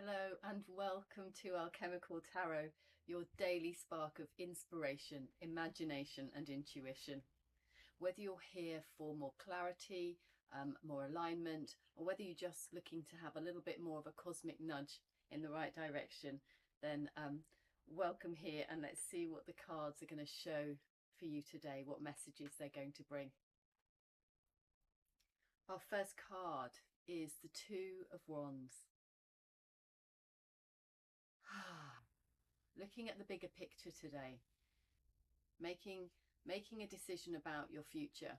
Hello and welcome to Alchemical Tarot, your daily spark of inspiration, imagination and intuition. Whether you're here for more clarity, more alignment, or whether you're just looking to have a little bit more of a cosmic nudge in the right direction, then welcome here, and let's see what the cards are going to show for you today, what messages they're going to bring. Our first card is the Two of Wands. Looking at the bigger picture today, making a decision about your future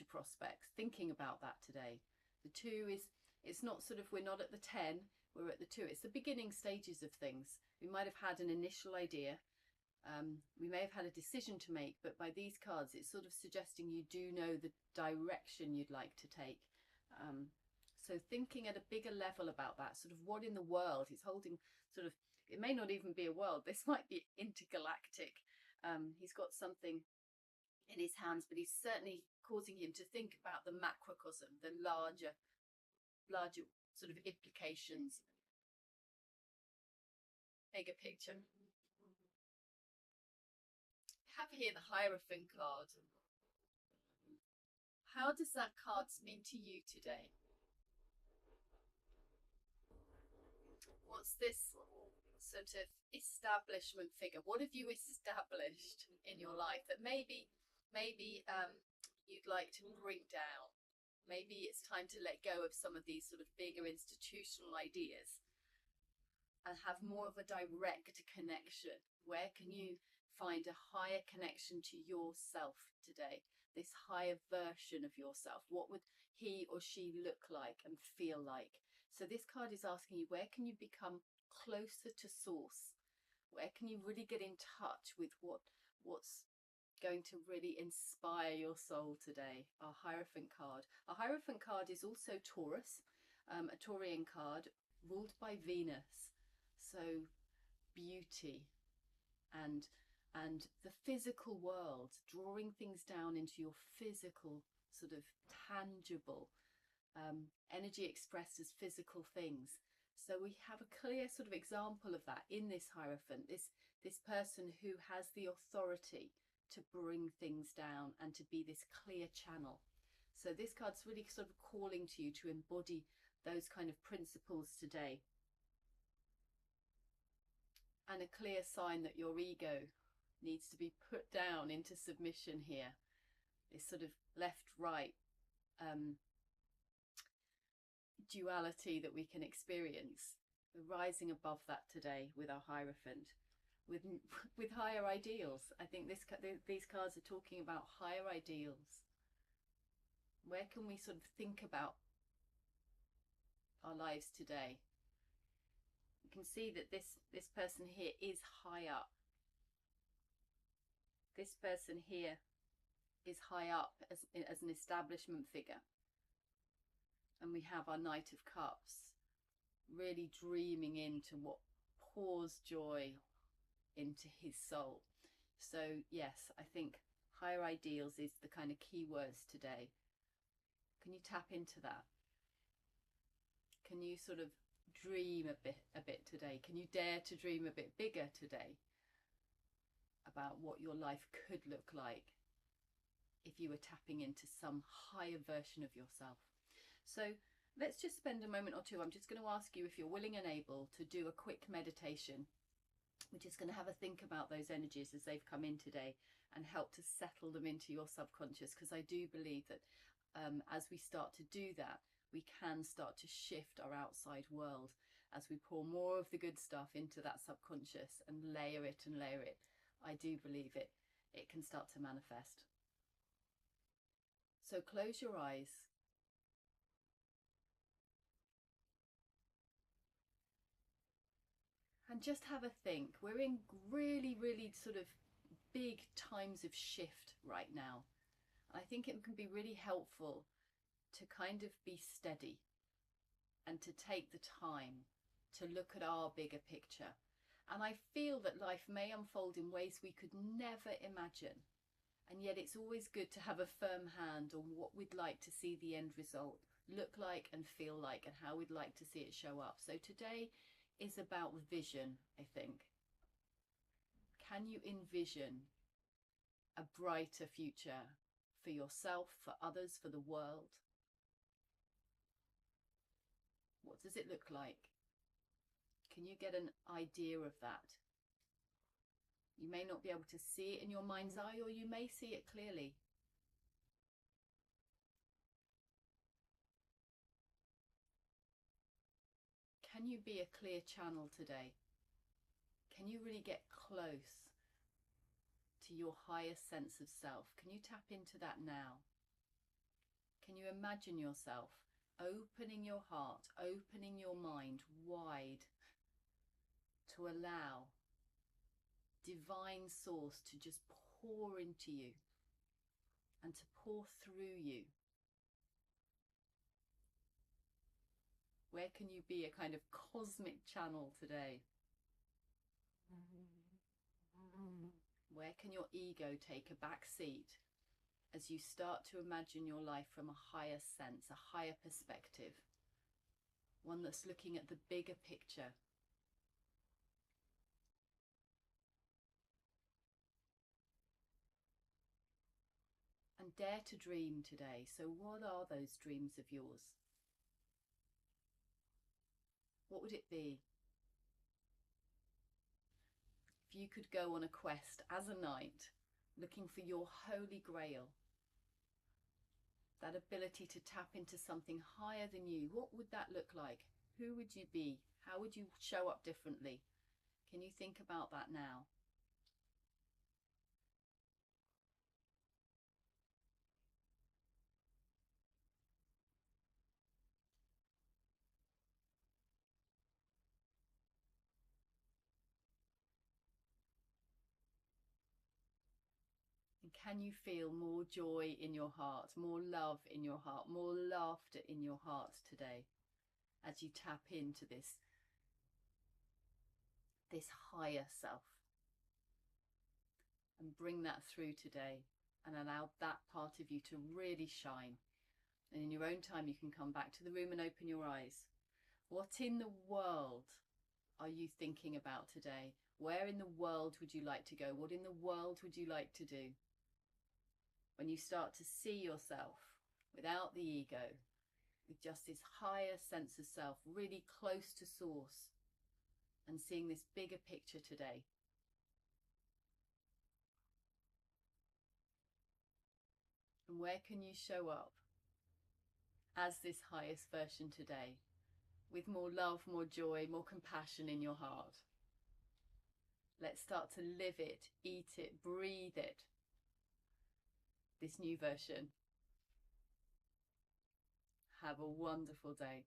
prospects, thinking about that today. The two is, it's not sort of, we're not at the 10, we're at the 2. It's the beginning stages of things. We might have had an initial idea, we may have had a decision to make, but by these cards it's sort of suggesting you do know the direction you'd like to take. So thinking at a bigger level about that, sort of what in the world he's holding, sort of, it may not even be a world, this might be intergalactic. He's got something in his hands, but he's certainly causing him to think about the macrocosm, the larger sort of implications, bigger picture. Have here the Hierophant card. How does that card mean to you today? What's this sort of establishment figure? What have you established in your life that maybe you'd like to bring down? Maybe it's time to let go of some of these sort of bigger institutional ideas and have more of a direct connection. Where can you find a higher connection to yourself today? This higher version of yourself. What would he or she look like and feel like? So this card is asking you, where can you become closer to source? Where can you really get in touch with what's going to really inspire your soul today? Our Hierophant card. Our Hierophant card is also Taurus, a Taurian card ruled by Venus. So beauty and the physical world, drawing things down into your physical, sort of tangible energy expressed as physical things. So we have a clear sort of example of that in this Hierophant, this person who has the authority to bring things down and to be this clear channel. So this card's really sort of calling to you to embody those kind of principles today. And a clear sign that your ego needs to be put down into submission here. This sort of left-right duality that we can experience. We're rising above that today with our Hierophant, with higher ideals. I think these cards are talking about higher ideals. Where can we sort of think about our lives today? You can see that this person here is high up. This person here is high up as an establishment figure. And we have our Knight of Cups, really dreaming into what pours joy into his soul. So yes, I think higher ideals is the kind of key words today. Can you tap into that? Can you sort of dream a bit today? Can you dare to dream a bit bigger today about what your life could look like if you were tapping into some higher version of yourself? So let's just spend a moment or two. I'm just going to ask you if you're willing and able to do a quick meditation. We're just going to have a think about those energies as they've come in today and help to settle them into your subconscious, because I do believe that as we start to do that, we can start to shift our outside world as we pour more of the good stuff into that subconscious and layer it and layer it. I do believe it can start to manifest. So close your eyes. And just have a think. We're in really sort of big times of shift right now. I think it can be really helpful to kind of be steady and to take the time to look at our bigger picture. And I feel that life may unfold in ways we could never imagine. And yet it's always good to have a firm hand on what we'd like to see the end result look like and feel like, and how we'd like to see it show up. So today, is about vision, I think. Can you envision a brighter future for yourself, for others, for the world? What does it look like? Can you get an idea of that? You may not be able to see it in your mind's eye, or you may see it clearly. Can you be a clear channel today? Can you really get close to your higher sense of self? Can you tap into that now? Can you imagine yourself opening your heart, opening your mind wide to allow divine source to just pour into you and to pour through you? Where can you be a kind of cosmic channel today? Where can your ego take a back seat as you start to imagine your life from a higher sense, a higher perspective, one that's looking at the bigger picture? And dare to dream today. So what are those dreams of yours? What would it be? If you could go on a quest as a knight, looking for your holy grail, that ability to tap into something higher than you, what would that look like? Who would you be? How would you show up differently? Can you think about that now? And can you feel more joy in your heart, more love in your heart, more laughter in your heart today as you tap into this higher self? And bring that through today and allow that part of you to really shine. And in your own time, you can come back to the room and open your eyes. What in the world are you thinking about today? Where in the world would you like to go? What in the world would you like to do? When you start to see yourself without the ego, with just this higher sense of self, really close to source, and seeing this bigger picture today. And where can you show up as this highest version today, with more love, more joy, more compassion in your heart? Let's start to live it, eat it, breathe it, this new version. Have a wonderful day.